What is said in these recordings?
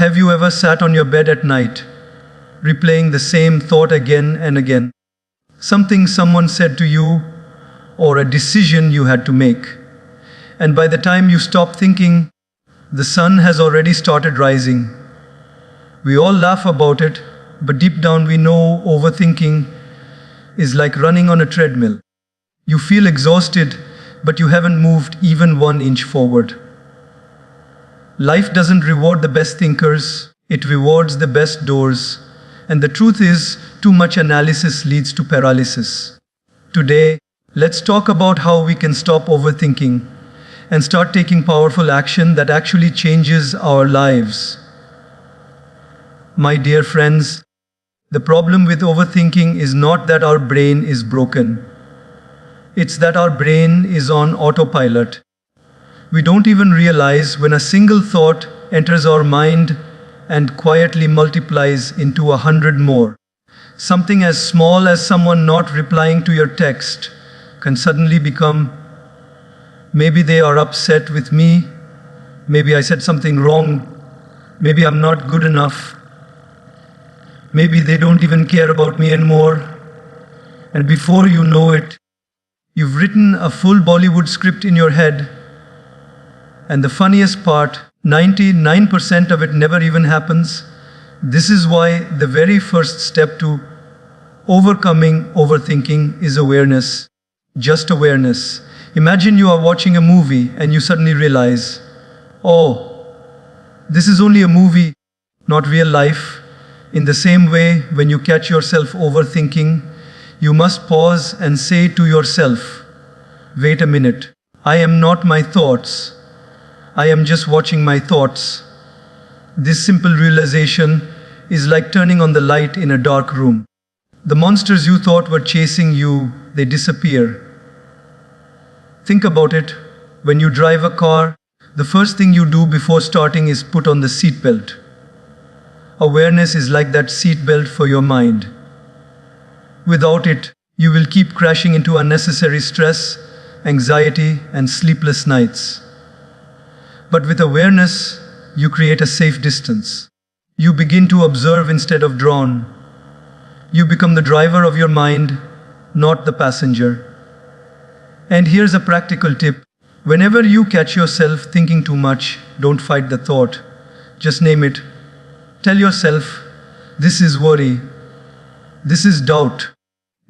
Have you ever sat on your bed at night, replaying the same thought again and again? Something someone said to you, or a decision you had to make. And by the time you stop thinking, the sun has already started rising. We all laugh about it, but deep down we know overthinking is like running on a treadmill. You feel exhausted, but you haven't moved even 1 inch forward. Life doesn't reward the best thinkers, it rewards the best doers. And the truth is, too much analysis leads to paralysis. Today, let's talk about how we can stop overthinking and start taking powerful action that actually changes our lives. My dear friends, the problem with overthinking is not that our brain is broken. It's that our brain is on autopilot. We don't even realize when a single thought enters our mind and quietly multiplies into 100 more. Something as small as someone not replying to your text can suddenly become, maybe they are upset with me, maybe I said something wrong, maybe I'm not good enough, maybe they don't even care about me anymore. And before you know it, you've written a full Bollywood script in your head. And the funniest part, 99% of it never even happens. This is why the very first step to overcoming overthinking is awareness. Just awareness. Imagine you are watching a movie and you suddenly realize, oh, this is only a movie, not real life. In the same way, when you catch yourself overthinking, you must pause and say to yourself, wait a minute, I am not my thoughts. I am just watching my thoughts. This simple realization is like turning on the light in a dark room. The monsters you thought were chasing you, they disappear. Think about it. When you drive a car, the first thing you do before starting is put on the seatbelt. Awareness is like that seatbelt for your mind. Without it, you will keep crashing into unnecessary stress, anxiety, and sleepless nights. But with awareness, you create a safe distance. You begin to observe instead of drawn. You become the driver of your mind, not the passenger. And here's a practical tip. Whenever you catch yourself thinking too much, don't fight the thought. Just name it. Tell yourself, this is worry. This is doubt.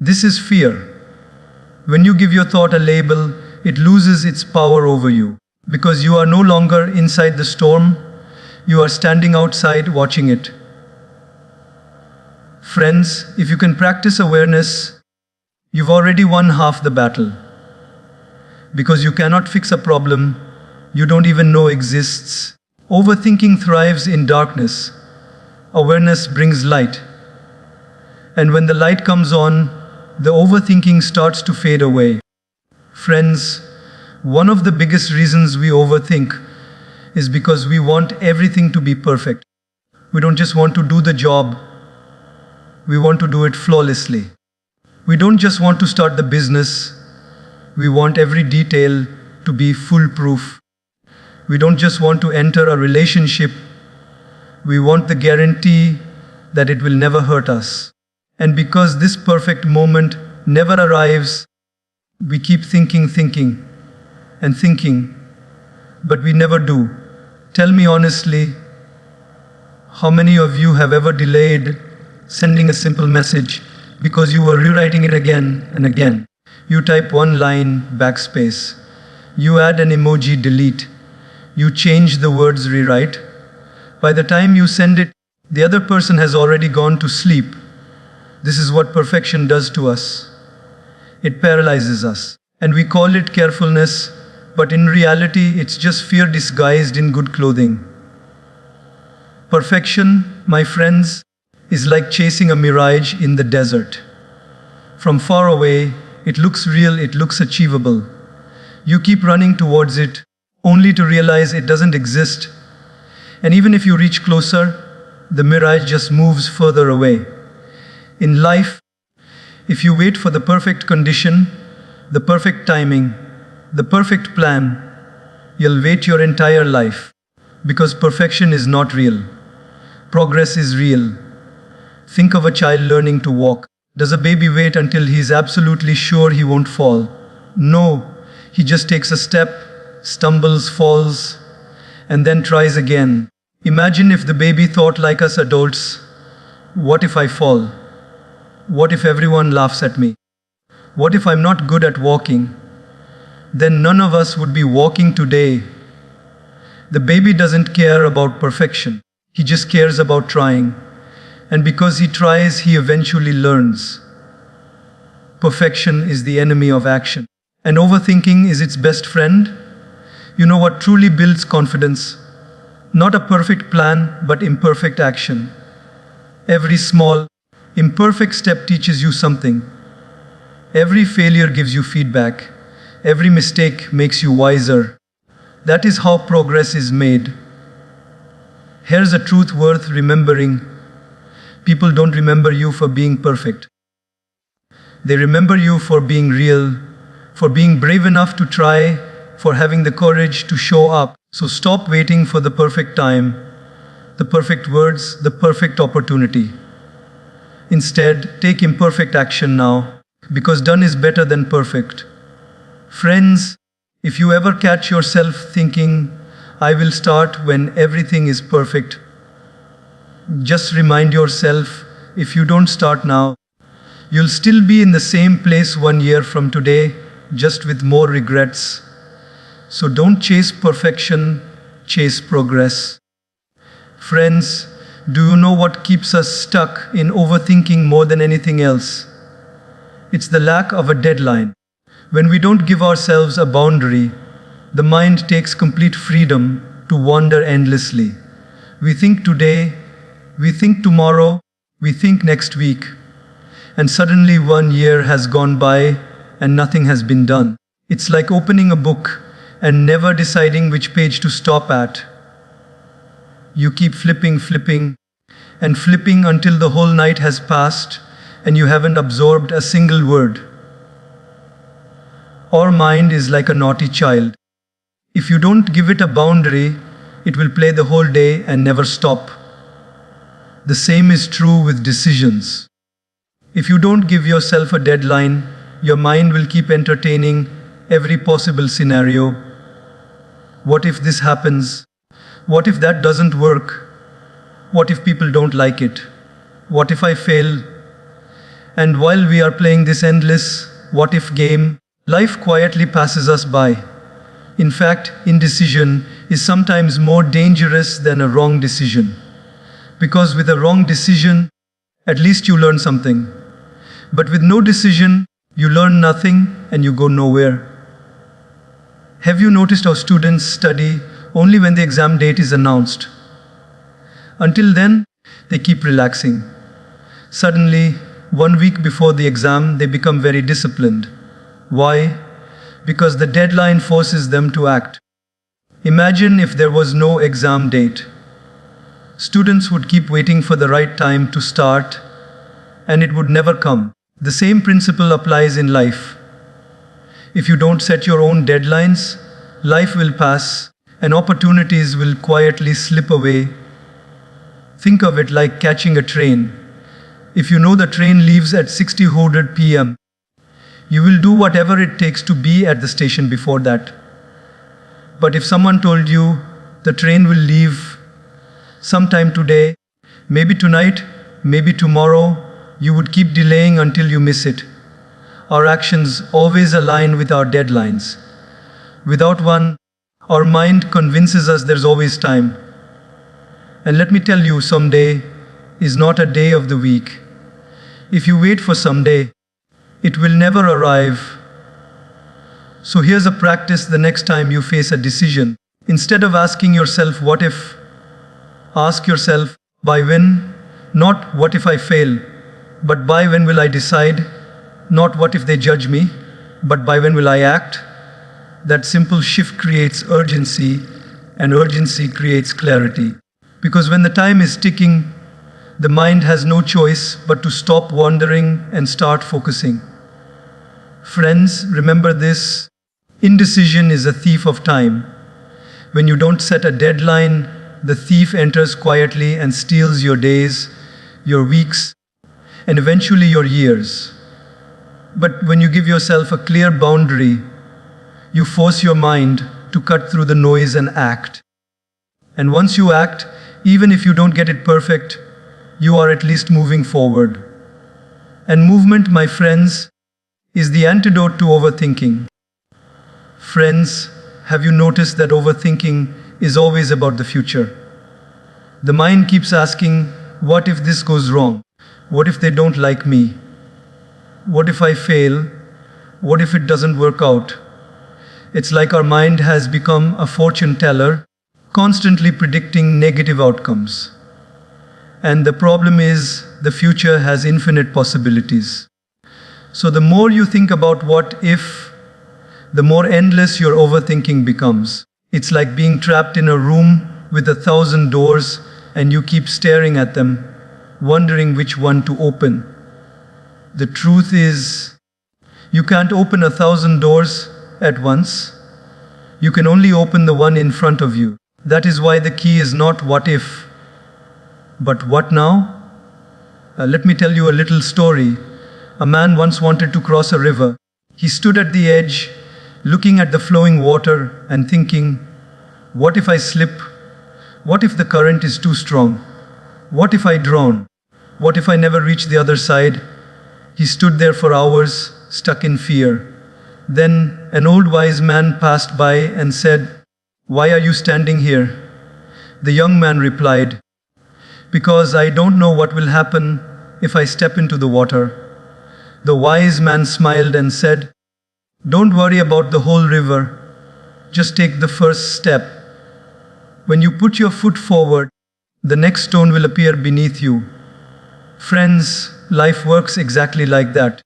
This is fear. When you give your thought a label, it loses its power over you. Because you are no longer inside the storm, you are standing outside watching it. Friends, if you can practice awareness, you've already won half the battle. Because you cannot fix a problem you don't even know exists. Overthinking thrives in darkness. Awareness brings light. And when the light comes on, the overthinking starts to fade away. Friends, one of the biggest reasons we overthink is because we want everything to be perfect. We don't just want to do the job, we want to do it flawlessly. We don't just want to start the business, we want every detail to be foolproof. We don't just want to enter a relationship, we want the guarantee that it will never hurt us. And because this perfect moment never arrives, we keep thinking, and thinking, but we never do. Tell me honestly, how many of you have ever delayed sending a simple message because you were rewriting it again and again? You type one line, backspace. You add an emoji, delete. You change the words, rewrite. By the time you send it, the other person has already gone to sleep. This is what perfection does to us. It paralyzes us. And we call it carefulness, but in reality, it's just fear disguised in good clothing. Perfection, my friends, is like chasing a mirage in the desert. From far away, it looks real, it looks achievable. You keep running towards it, only to realize it doesn't exist. And even if you reach closer, the mirage just moves further away. In life, if you wait for the perfect condition, the perfect timing, the perfect plan, you'll wait your entire life. Because perfection is not real. Progress is real. Think of a child learning to walk. Does a baby wait until he's absolutely sure he won't fall? No, he just takes a step, stumbles, falls, and then tries again. Imagine if the baby thought like us adults, what if I fall? What if everyone laughs at me? What if I'm not good at walking? Then none of us would be walking today. The baby doesn't care about perfection. He just cares about trying. And because he tries, he eventually learns. Perfection is the enemy of action. And overthinking is its best friend. You know what truly builds confidence? Not a perfect plan, but imperfect action. Every small, imperfect step teaches you something. Every failure gives you feedback. Every mistake makes you wiser. That is how progress is made. Here's a truth worth remembering. People don't remember you for being perfect. They remember you for being real, for being brave enough to try, for having the courage to show up. So stop waiting for the perfect time, the perfect words, the perfect opportunity. Instead, take imperfect action now, because done is better than perfect. Friends, if you ever catch yourself thinking, I will start when everything is perfect, just remind yourself, if you don't start now, you'll still be in the same place 1 year from today, just with more regrets. So don't chase perfection, chase progress. Friends, do you know what keeps us stuck in overthinking more than anything else? It's the lack of a deadline. When we don't give ourselves a boundary, the mind takes complete freedom to wander endlessly. We think today, we think tomorrow, we think next week, and suddenly 1 year has gone by and nothing has been done. It's like opening a book and never deciding which page to stop at. You keep flipping and flipping until the whole night has passed and you haven't absorbed a single word. Our mind is like a naughty child. If you don't give it a boundary, it will play the whole day and never stop. The same is true with decisions. If you don't give yourself a deadline, your mind will keep entertaining every possible scenario. What if this happens? What if that doesn't work? What if people don't like it? What if I fail? And while we are playing this endless what if game, life quietly passes us by. In fact, indecision is sometimes more dangerous than a wrong decision. Because with a wrong decision, at least you learn something. But with no decision, you learn nothing and you go nowhere. Have you noticed how students study only when the exam date is announced? Until then, they keep relaxing. Suddenly, 1 week before the exam, they become very disciplined. Why? Because the deadline forces them to act. Imagine if there was no exam date. Students would keep waiting for the right time to start, and it would never come. The same principle applies in life. If you don't set your own deadlines, life will pass and opportunities will quietly slip away. Think of it like catching a train. If you know the train leaves at 6:00 p.m., you will do whatever it takes to be at the station before that. But if someone told you the train will leave sometime today, maybe tonight, maybe tomorrow, you would keep delaying until you miss it. Our actions always align with our deadlines. Without one, our mind convinces us there's always time. And let me tell you, someday is not a day of the week. If you wait for someday, it will never arrive. So here's a practice the next time you face a decision. Instead of asking yourself, what if? Ask yourself, by when? Not what if I fail, but by when will I decide? Not what if they judge me, but by when will I act? That simple shift creates urgency, and urgency creates clarity. Because when the time is ticking, the mind has no choice but to stop wandering and start focusing. Friends, remember this: indecision is a thief of time. When you don't set a deadline, the thief enters quietly and steals your days, your weeks, and eventually your years. But when you give yourself a clear boundary, you force your mind to cut through the noise and act. And once you act, even if you don't get it perfect, you are at least moving forward. And movement, my friends, is the antidote to overthinking. Friends, have you noticed that overthinking is always about the future? The mind keeps asking, what if this goes wrong? What if they don't like me? What if I fail? What if it doesn't work out? It's like our mind has become a fortune teller, constantly predicting negative outcomes. And the problem is, the future has infinite possibilities. So the more you think about what if, the more endless your overthinking becomes. It's like being trapped in a room with 1,000 doors and you keep staring at them, wondering which one to open. The truth is, you can't open 1,000 doors at once. You can only open the one in front of you. That is why the key is not what if, but what now? Let me tell you a little story. A man once wanted to cross a river. He stood at the edge, looking at the flowing water and thinking, what if I slip? What if the current is too strong? What if I drown? What if I never reach the other side? He stood there for hours, stuck in fear. Then an old wise man passed by and said, "Why are you standing here?" The young man replied, "Because I don't know what will happen if I step into the water." The wise man smiled and said, "Don't worry about the whole river. Just take the first step. When you put your foot forward, the next stone will appear beneath you." Friends, life works exactly like that.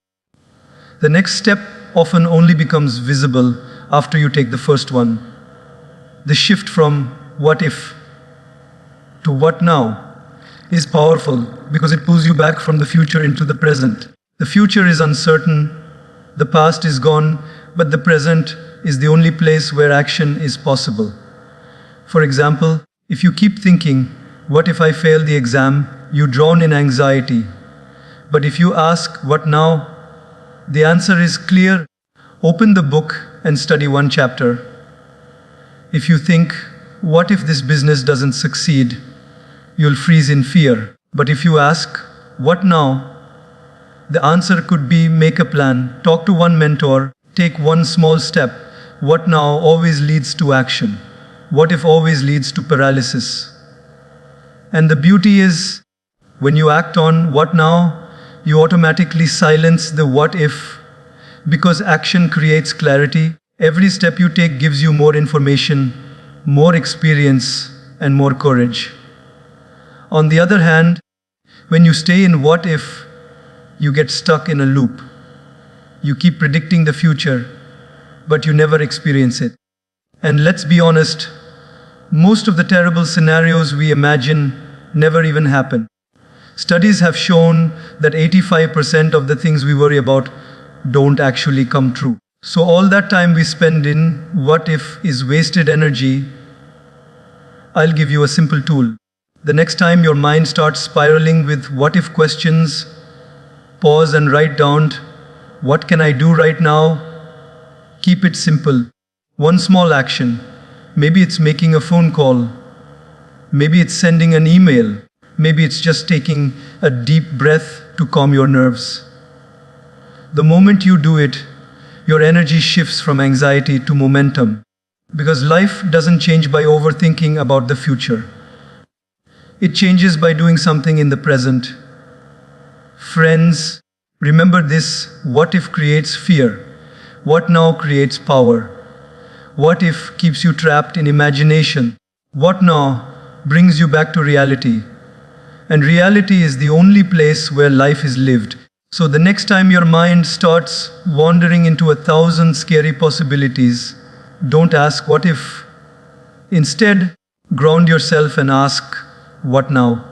The next step often only becomes visible after you take the first one. The shift from what if to what now is powerful because it pulls you back from the future into the present. The future is uncertain, the past is gone, but the present is the only place where action is possible. For example, if you keep thinking, what if I fail the exam, you drown in anxiety. But if you ask, what now? The answer is clear. Open the book and study one chapter. If you think, what if this business doesn't succeed? You'll freeze in fear. But if you ask, what now? The answer could be make a plan, talk to one mentor, take one small step. What now always leads to action. What if always leads to paralysis. And the beauty is, when you act on what now, you automatically silence the what if, because action creates clarity. Every step you take gives you more information, more experience, and more courage. On the other hand, when you stay in what if, you get stuck in a loop. You keep predicting the future, but you never experience it. And let's be honest, most of the terrible scenarios we imagine never even happen. Studies have shown that 85% of the things we worry about don't actually come true. So all that time we spend in what if is wasted energy. I'll give you a simple tool. The next time your mind starts spiraling with what if questions, pause and write down, what can I do right now? Keep it simple. One small action. Maybe it's making a phone call. Maybe it's sending an email. Maybe it's just taking a deep breath to calm your nerves. The moment you do it, your energy shifts from anxiety to momentum. Because life doesn't change by overthinking about the future. It changes by doing something in the present. Friends, remember this: what if creates fear. What now creates power. What if keeps you trapped in imagination. What now brings you back to reality. And reality is the only place where life is lived. So the next time your mind starts wandering into 1,000 scary possibilities, don't ask what if. Instead, ground yourself and ask, what now?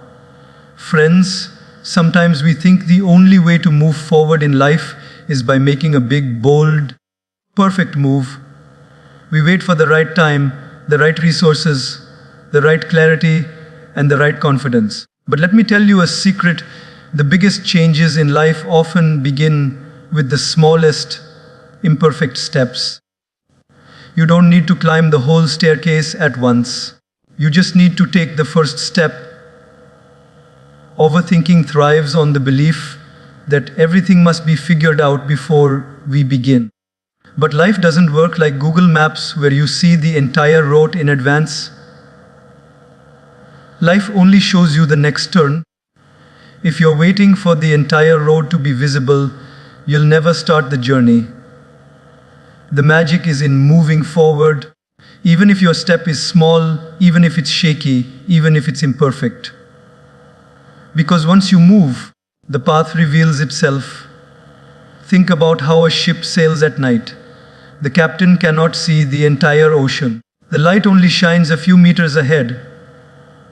Friends, sometimes we think the only way to move forward in life is by making a big, bold, perfect move. We wait for the right time, the right resources, the right clarity, and the right confidence. But let me tell you a secret: the biggest changes in life often begin with the smallest, imperfect steps. You don't need to climb the whole staircase at once. You just need to take the first step. Overthinking thrives on the belief that everything must be figured out before we begin. But life doesn't work like Google Maps, where you see the entire route in advance. Life only shows you the next turn. If you're waiting for the entire road to be visible, you'll never start the journey. The magic is in moving forward, even if your step is small, even if it's shaky, even if it's imperfect. Because once you move, the path reveals itself. Think about how a ship sails at night. The captain cannot see the entire ocean. The light only shines a few meters ahead.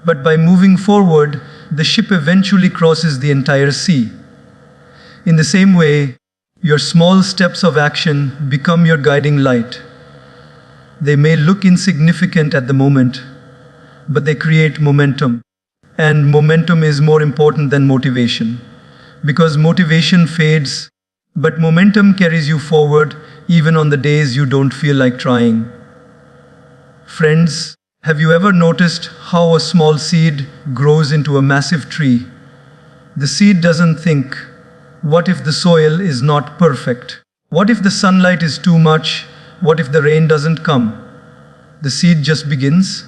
But by moving forward, the ship eventually crosses the entire sea. In the same way, your small steps of action become your guiding light. They may look insignificant at the moment, but they create momentum. And momentum is more important than motivation. Because motivation fades, but momentum carries you forward even on the days you don't feel like trying. Friends, have you ever noticed how a small seed grows into a massive tree? The seed doesn't think, what if the soil is not perfect? What if the sunlight is too much? What if the rain doesn't come? The seed just begins.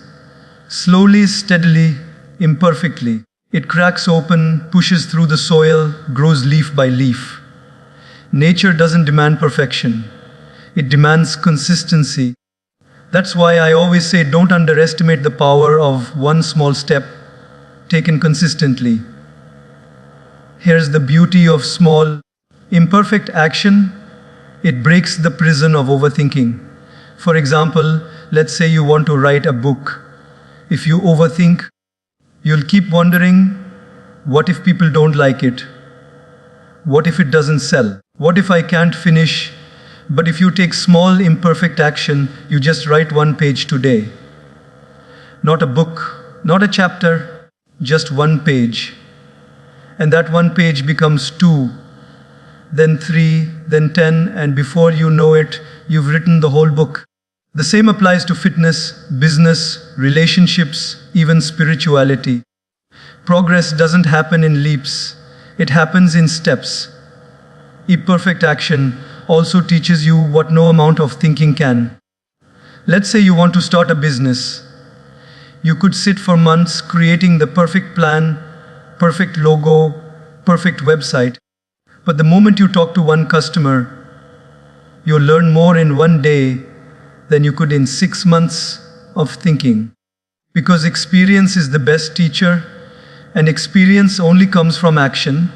Slowly, steadily, imperfectly. It cracks open, pushes through the soil, grows leaf by leaf. Nature doesn't demand perfection. It demands consistency. That's why I always say don't underestimate the power of one small step taken consistently. Here's the beauty of small, imperfect action. It breaks the prison of overthinking. For example, let's say you want to write a book. If you overthink, you'll keep wondering, what if people don't like it? What if it doesn't sell? What if I can't finish? But if you take small, imperfect action, you just write one page today. Not a book, not a chapter, just one page. And that one page becomes 2, then 3, then 10, and before you know it, you've written the whole book. The same applies to fitness, business, relationships, even spirituality. Progress doesn't happen in leaps, it happens in steps. Imperfect action also teaches you what no amount of thinking can. Let's say you want to start a business. You could sit for months creating the perfect plan, perfect logo, perfect website. But the moment you talk to one customer, you'll learn more in one day than you could in 6 months of thinking. Because experience is the best teacher, and experience only comes from action.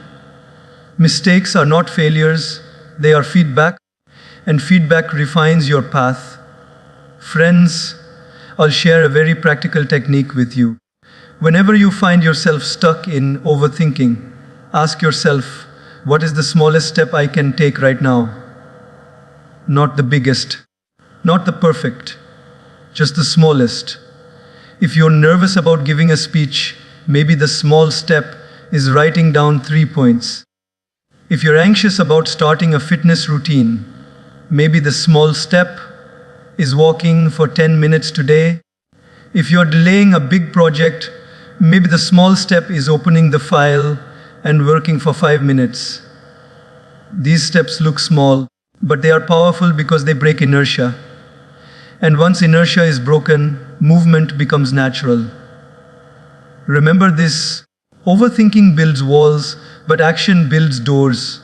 Mistakes are not failures, they are feedback, and feedback refines your path. Friends, I'll share a very practical technique with you. Whenever you find yourself stuck in overthinking, ask yourself, what is the smallest step I can take right now? Not the biggest, not the perfect, just the smallest. If you're nervous about giving a speech, maybe the small step is writing down 3 points. If you're anxious about starting a fitness routine, maybe the small step is walking for 10 minutes today. If you're delaying a big project, maybe the small step is opening the file and working for 5 minutes. These steps look small, but they are powerful because they break inertia. And once inertia is broken, movement becomes natural. Remember this: overthinking builds walls, but action builds doors.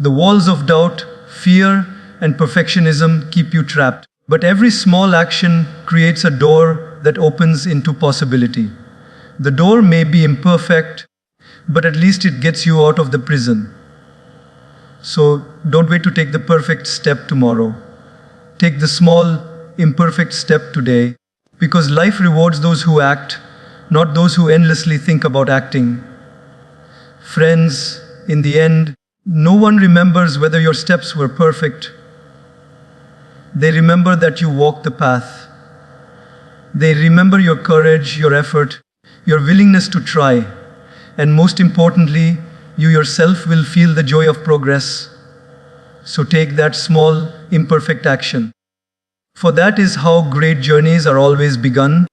The walls of doubt, fear, and perfectionism keep you trapped. But every small action creates a door that opens into possibility. The door may be imperfect, but at least it gets you out of the prison. So don't wait to take the perfect step tomorrow. Take the small, imperfect step today, because life rewards those who act, not those who endlessly think about acting. Friends, in the end, no one remembers whether your steps were perfect. They remember that you walked the path. They remember your courage, your effort, your willingness to try, and most importantly, you yourself will feel the joy of progress. So take that small, imperfect action. For that is how great journeys are always begun.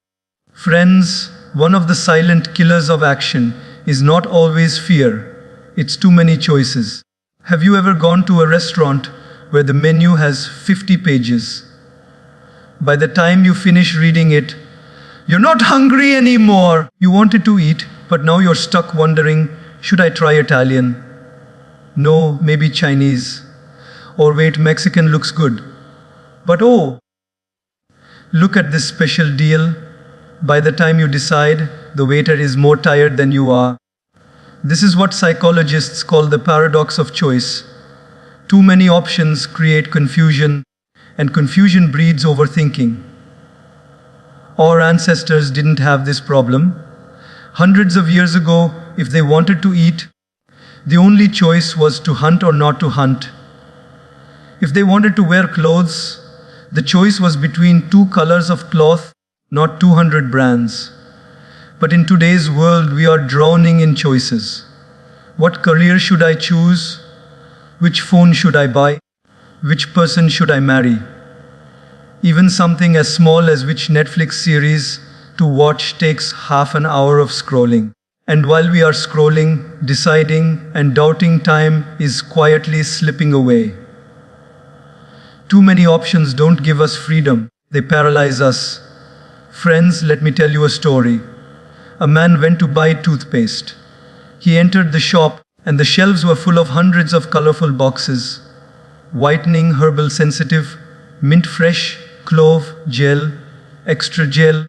Friends, one of the silent killers of action is not always fear, it's too many choices. Have you ever gone to a restaurant where the menu has 50 pages? By the time you finish reading it, you're not hungry anymore. You wanted to eat, but now you're stuck wondering, should I try Italian? No, maybe Chinese. Or wait, Mexican looks good. But oh, look at this special deal. By the time you decide, the waiter is more tired than you are. This is what psychologists call the paradox of choice. Too many options create confusion, and confusion breeds overthinking. Our ancestors didn't have this problem. Hundreds of years ago, if they wanted to eat, the only choice was to hunt or not to hunt. If they wanted to wear clothes, the choice was between two colors of cloth, not 200 brands. But in today's world, we are drowning in choices. What career should I choose? Which phone should I buy? Which person should I marry? Even something as small as which Netflix series to watch takes half an hour of scrolling. And while we are scrolling, deciding, and doubting, time is quietly slipping away. Too many options don't give us freedom, they paralyze us. Friends, let me tell you a story. A man went to buy toothpaste. He entered the shop, and the shelves were full of hundreds of colorful boxes. Whitening, herbal sensitive, mint fresh, clove, gel, extra gel,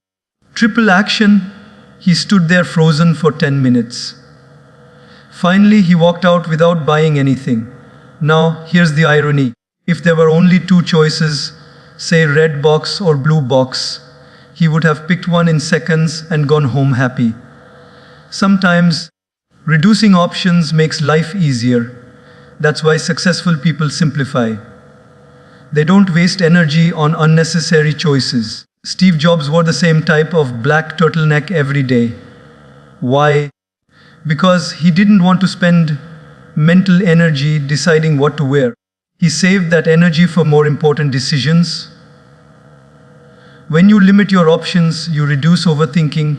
triple action. He stood there frozen for 10 minutes. Finally, he walked out without buying anything. Now, here's the irony. If there were only two choices, say red box or blue box, he would have picked one in seconds and gone home happy. Sometimes, reducing options makes life easier. That's why successful people simplify. They don't waste energy on unnecessary choices. Steve Jobs wore the same type of black turtleneck every day. Why? Because he didn't want to spend mental energy deciding what to wear. He saved that energy for more important decisions. When you limit your options, you reduce overthinking.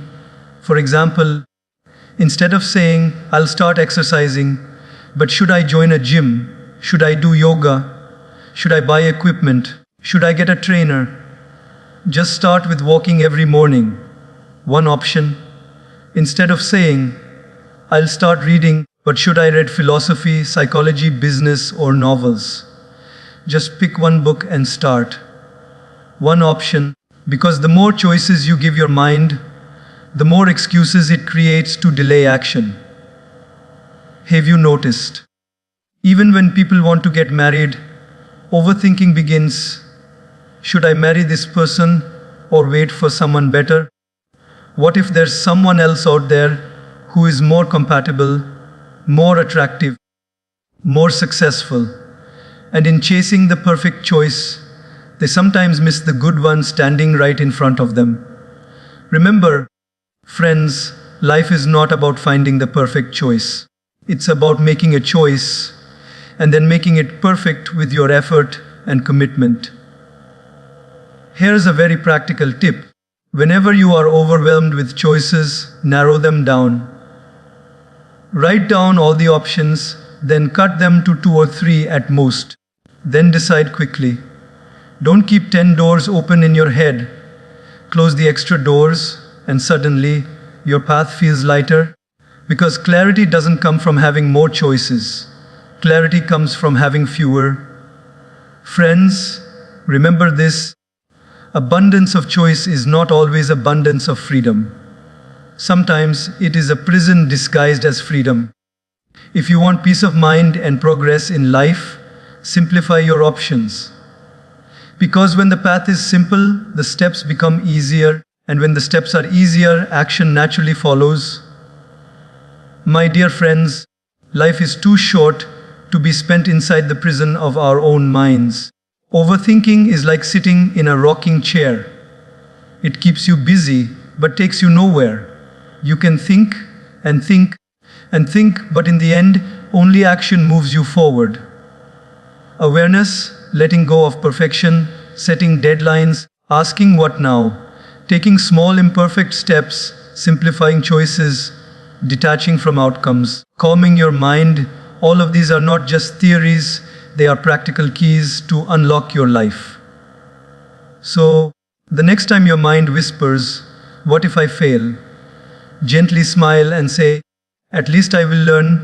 For example, instead of saying, I'll start exercising, but should I join a gym? Should I do yoga? Should I buy equipment? Should I get a trainer? Just start with walking every morning. One option. Instead of saying, I'll start reading, but should I read philosophy, psychology, business, or novels? Just pick one book and start. One option, because the more choices you give your mind, the more excuses it creates to delay action. Have you noticed? Even when people want to get married, overthinking begins. Should I marry this person or wait for someone better? What if there's someone else out there who is more compatible, more attractive, more successful? And in chasing the perfect choice, they sometimes miss the good one standing right in front of them. Remember, friends, life is not about finding the perfect choice. It's about making a choice and then making it perfect with your effort and commitment. Here's a very practical tip. Whenever you are overwhelmed with choices, narrow them down. Write down all the options, then cut them to 2 or 3 at most. Then decide quickly. Don't keep 10 doors open in your head. Close the extra doors, and suddenly your path feels lighter. Because clarity doesn't come from having more choices. Clarity comes from having fewer. Friends, remember this. Abundance of choice is not always abundance of freedom. Sometimes it is a prison disguised as freedom. If you want peace of mind and progress in life, simplify your options. Because when the path is simple, the steps become easier, and when the steps are easier, action naturally follows. My dear friends, life is too short to be spent inside the prison of our own minds. Overthinking is like sitting in a rocking chair. It keeps you busy, but takes you nowhere. You can think and think and think, but in the end, only action moves you forward. Awareness, letting go of perfection, setting deadlines, asking what now, taking small imperfect steps, simplifying choices, detaching from outcomes, calming your mind, all of these are not just theories, they are practical keys to unlock your life. So, the next time your mind whispers, "What if I fail?" gently smile and say, "At least I will learn."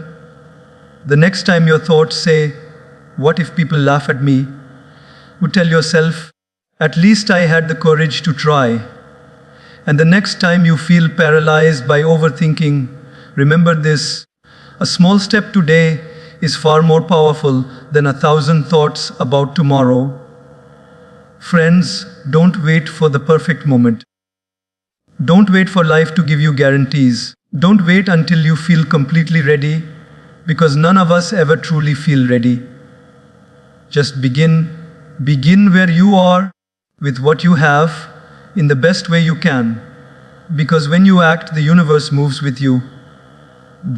The next time your thoughts say, "What if people laugh at me?" would tell yourself, "At least I had the courage to try." And the next time you feel paralyzed by overthinking, remember this: a small step today is far more powerful than 1,000 thoughts about tomorrow. Friends, don't wait for the perfect moment. Don't wait for life to give you guarantees. Don't wait until you feel completely ready, because none of us ever truly feel ready. Just begin. Begin where you are, with what you have, in the best way you can. Because when you act, the universe moves with you.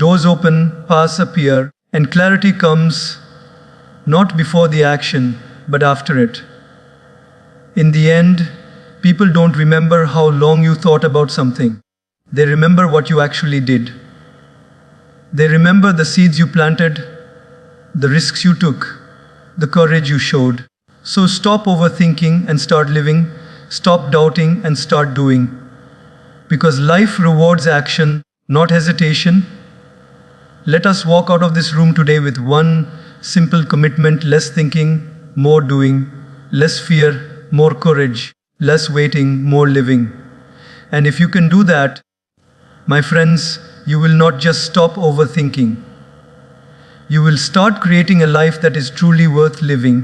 Doors open, paths appear, and clarity comes, not before the action, but after it. In the end, people don't remember how long you thought about something. They remember what you actually did. They remember the seeds you planted, the risks you took, the courage you showed. So stop overthinking and start living. Stop doubting and start doing. Because life rewards action, not hesitation. Let us walk out of this room today with one simple commitment: less thinking, more doing, less fear, more courage, less waiting, more living. And if you can do that, my friends, you will not just stop overthinking. You will start creating a life that is truly worth living.